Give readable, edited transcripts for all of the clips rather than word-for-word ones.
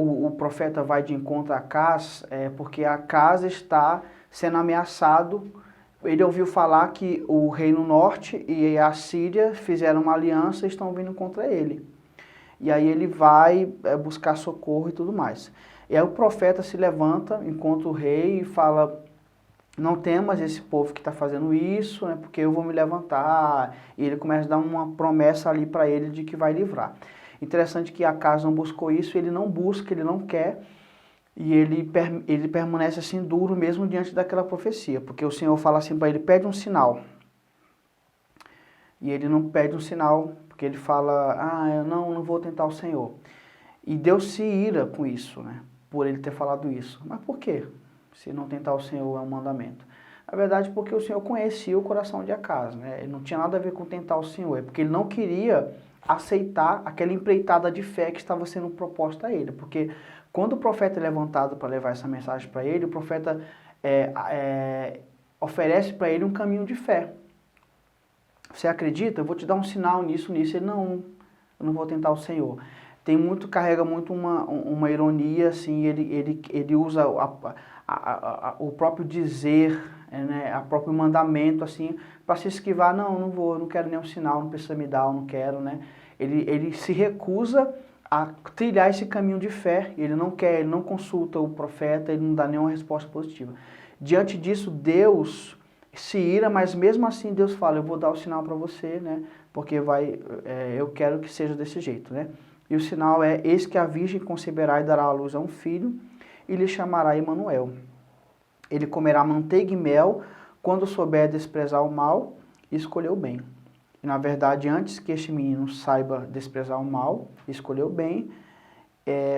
o profeta vai de encontro a Acaz, é porque Acaz está sendo ameaçado. Ele ouviu falar que o Reino Norte e a Síria fizeram uma aliança e estão vindo contra ele. E aí ele vai buscar socorro e tudo mais. E aí o profeta se levanta, encontra o rei e fala: não temas esse povo que está fazendo isso, né, porque eu vou me levantar. E ele começa a dar uma promessa ali para ele de que vai livrar. Interessante que Acaz não buscou isso, ele não busca, ele não quer. E ele permanece assim duro mesmo diante daquela profecia, porque o Senhor fala assim para ele: pede um sinal. E ele não pede um sinal, porque ele fala: eu não vou tentar o Senhor. E Deus se ira com isso, né, por ele ter falado isso. Mas por quê? Se não tentar o Senhor é um mandamento. Na verdade, porque o Senhor conhecia o coração de Acaz, né? Ele não tinha nada a ver com tentar o Senhor, é porque ele não queria aceitar aquela empreitada de fé que estava sendo proposta a ele, porque quando o profeta é levantado para levar essa mensagem para ele, o profeta oferece para ele um caminho de fé. Você acredita? Eu vou te dar um sinal nisso. Ele: não, eu não vou tentar o Senhor. Carrega muito uma ironia, assim, ele usa o próprio dizer, né, o próprio mandamento, assim, para se esquivar. Não vou, eu não quero nenhum sinal, não precisa me dar, eu não quero, né? Ele se recusa a trilhar esse caminho de fé, ele não quer, ele não consulta o profeta, ele não dá nenhuma resposta positiva. Diante disso, Deus se ira, mas mesmo assim Deus fala: eu vou dar o sinal para você, né? Porque eu quero que seja desse jeito, né? E o sinal é: eis que a virgem conceberá e dará à luz a um filho, e lhe chamará Emanuel. Ele comerá manteiga e mel, quando souber desprezar o mal e escolher o bem. E na verdade, antes que este menino saiba desprezar o mal e escolher o bem,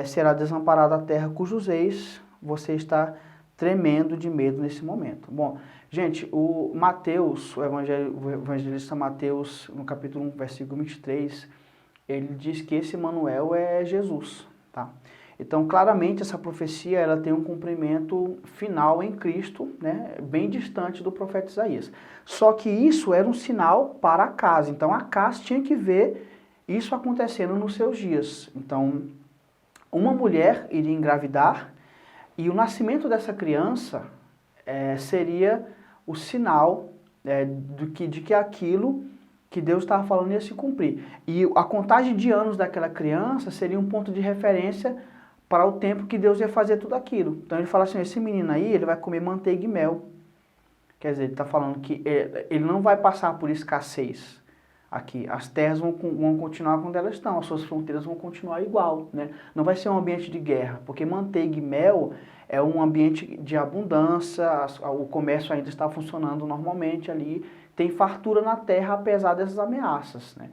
será desamparada a terra cujos eis você está tremendo de medo nesse momento. Bom, gente, o Mateus, o evangelista Mateus, no capítulo 1, versículo 23, ele diz que esse Emanuel é Jesus, tá? Então, claramente, essa profecia ela tem um cumprimento final em Cristo, né, bem distante do profeta Isaías. Só que isso era um sinal para Acaz. Então, Acaz tinha que ver isso acontecendo nos seus dias. Então, uma mulher iria engravidar e o nascimento dessa criança seria o sinal de que aquilo que Deus estava falando ia se cumprir. E a contagem de anos daquela criança seria um ponto de referência para o tempo que Deus ia fazer tudo aquilo. Então ele fala assim: esse menino aí, ele vai comer manteiga e mel. Quer dizer, ele está falando que ele não vai passar por escassez aqui. As terras vão continuar como elas estão, as suas fronteiras vão continuar igual, né? Não vai ser um ambiente de guerra, porque manteiga e mel é um ambiente de abundância, o comércio ainda está funcionando normalmente ali, tem fartura na terra apesar dessas ameaças, né?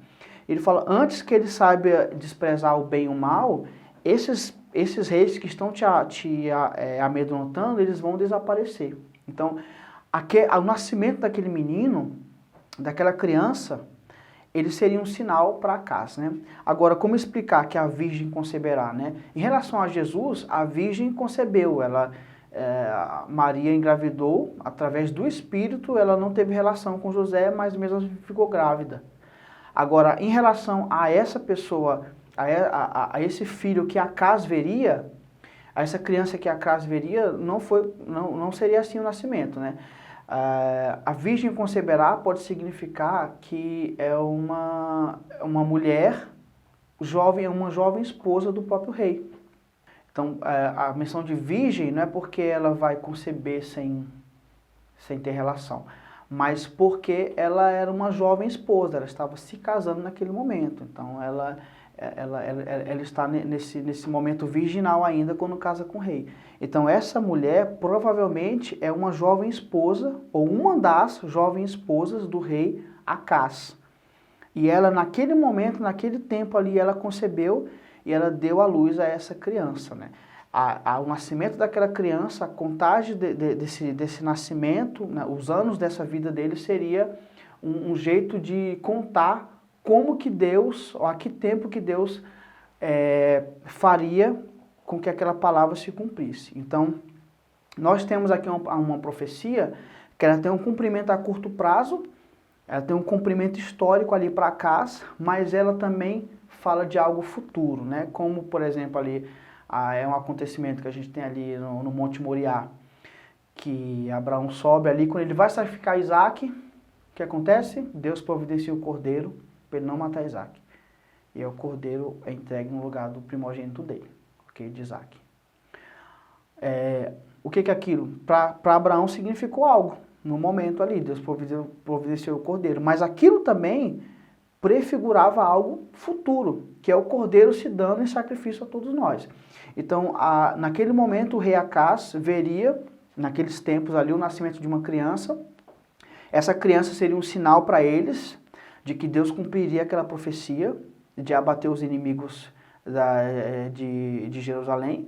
Ele fala: antes que ele saiba desprezar o bem e o mal, esses reis que estão te amedrontando, eles vão desaparecer. Então, o nascimento daquele menino, daquela criança, ele seria um sinal para Acaz, né? Agora, como explicar que a virgem conceberá, né? Em relação a Jesus, a virgem concebeu, Maria engravidou através do Espírito, ela não teve relação com José, mas mesmo assim ficou grávida. Agora, em relação a essa pessoa, a esse filho que Acaz veria, a essa criança que Acaz veria, não seria assim o nascimento, né? A virgem conceberá pode significar que é uma mulher jovem, uma jovem esposa do próprio rei. Então, a menção de virgem não é porque ela vai conceber sem ter relação, mas porque ela era uma jovem esposa, ela estava se casando naquele momento. Então, ela está nesse momento virginal ainda quando casa com o rei. Então, essa mulher provavelmente é uma jovem esposa, ou uma das jovens esposas do rei Acaz. E ela, naquele momento, naquele tempo ali, ela concebeu e ela deu à luz a essa criança, né? O nascimento daquela criança, a contagem desse nascimento, né, os anos dessa vida dele, seria um jeito de contar como que Deus, ou a que tempo que Deus faria com que aquela palavra se cumprisse. Então, nós temos aqui uma profecia que ela tem um cumprimento a curto prazo, ela tem um cumprimento histórico ali para Acaz, mas ela também fala de algo futuro, né? Como, por exemplo, ali É um acontecimento que a gente tem ali no Monte Moriá, que Abraão sobe ali, quando ele vai sacrificar Isaac, o que acontece? Deus providencia o cordeiro para ele não matar Isaac. E aí o cordeiro é entregue no lugar do primogênito dele, ok? De Isaac. O que é aquilo? Para Abraão significou algo, no momento ali, Deus providenciou o cordeiro. Mas aquilo também prefigurava algo futuro, que é o cordeiro se dando em sacrifício a todos nós. Então, naquele momento, o rei Acaz veria, naqueles tempos ali, o nascimento de uma criança. Essa criança seria um sinal para eles de que Deus cumpriria aquela profecia de abater os inimigos de Jerusalém.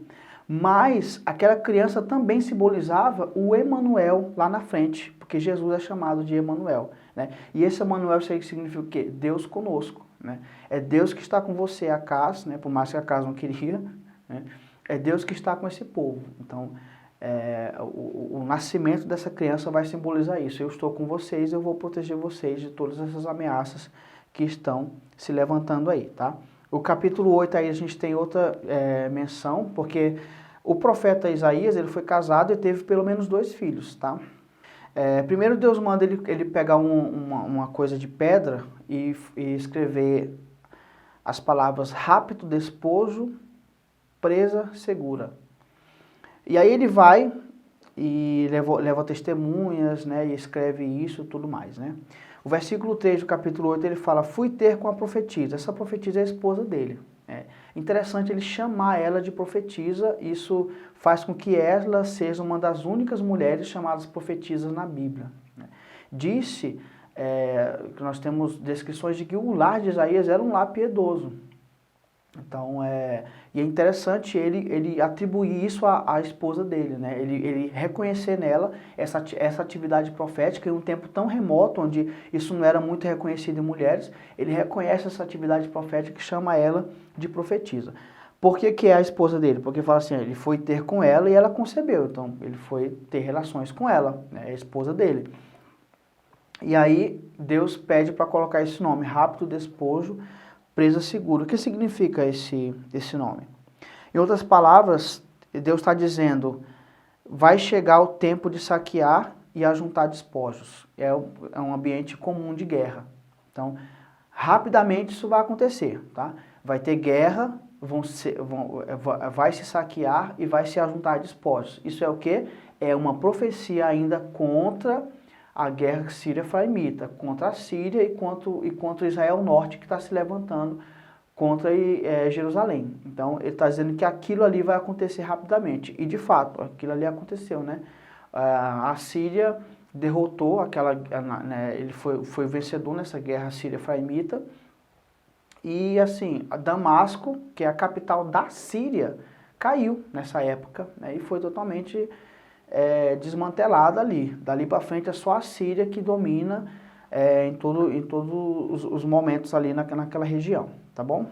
Mas aquela criança também simbolizava o Emanuel lá na frente, porque Jesus é chamado de Emanuel, né? E esse Emanuel significa o quê? Deus conosco, né? É Deus que está com você, Acaz, né? Por mais que Acaz não queria, né? É Deus que está com esse povo. Então, o nascimento dessa criança vai simbolizar isso. Eu estou com vocês, eu vou proteger vocês de todas essas ameaças que estão se levantando aí, tá? O capítulo 8 aí a gente tem outra menção, porque o profeta Isaías, ele foi casado e teve pelo menos 2 filhos, tá? Primeiro Deus manda ele pegar uma coisa de pedra e escrever as palavras rápido despojo, presa segura. E aí ele vai e leva testemunhas, né, e escreve isso e tudo mais, né? O versículo 3 do capítulo 8, ele fala, fui ter com a profetisa. Essa profetisa é a esposa dele. É interessante ele chamar ela de profetisa, isso faz com que ela seja uma das únicas mulheres chamadas profetisas na Bíblia, né? Disse que nós temos descrições de que o lar de Isaías era um lar piedoso. Então, e é interessante ele atribuir isso à esposa dele, né? Ele reconhecer nela essa atividade profética em um tempo tão remoto, onde isso não era muito reconhecido em mulheres, ele reconhece essa atividade profética e chama ela de profetisa. Por que é a esposa dele? Porque fala assim, ele foi ter com ela e ela concebeu, então ele foi ter relações com ela, né? É a esposa dele. E aí Deus pede para colocar esse nome, rápido despojo, presa segura. O que significa esse nome? Em outras palavras, Deus está dizendo, vai chegar o tempo de saquear e ajuntar despojos. É um ambiente comum de guerra. Então, rapidamente isso vai acontecer, tá? Vai ter guerra, vai se saquear e vai se ajuntar despojos. Isso é o quê? É uma profecia ainda contra a guerra síria-efraimita, contra a Síria e contra Israel Norte, que está se levantando contra Jerusalém. Então, ele está dizendo que aquilo ali vai acontecer rapidamente. E, de fato, aquilo ali aconteceu, né? A Síria derrotou né, ele foi vencedor nessa guerra síria-efraimita. E, assim, Damasco, que é a capital da Síria, caiu nessa época, né, e foi totalmente desmantelada ali. Dali para frente é só a Síria que domina em todos os momentos ali naquela região, tá bom?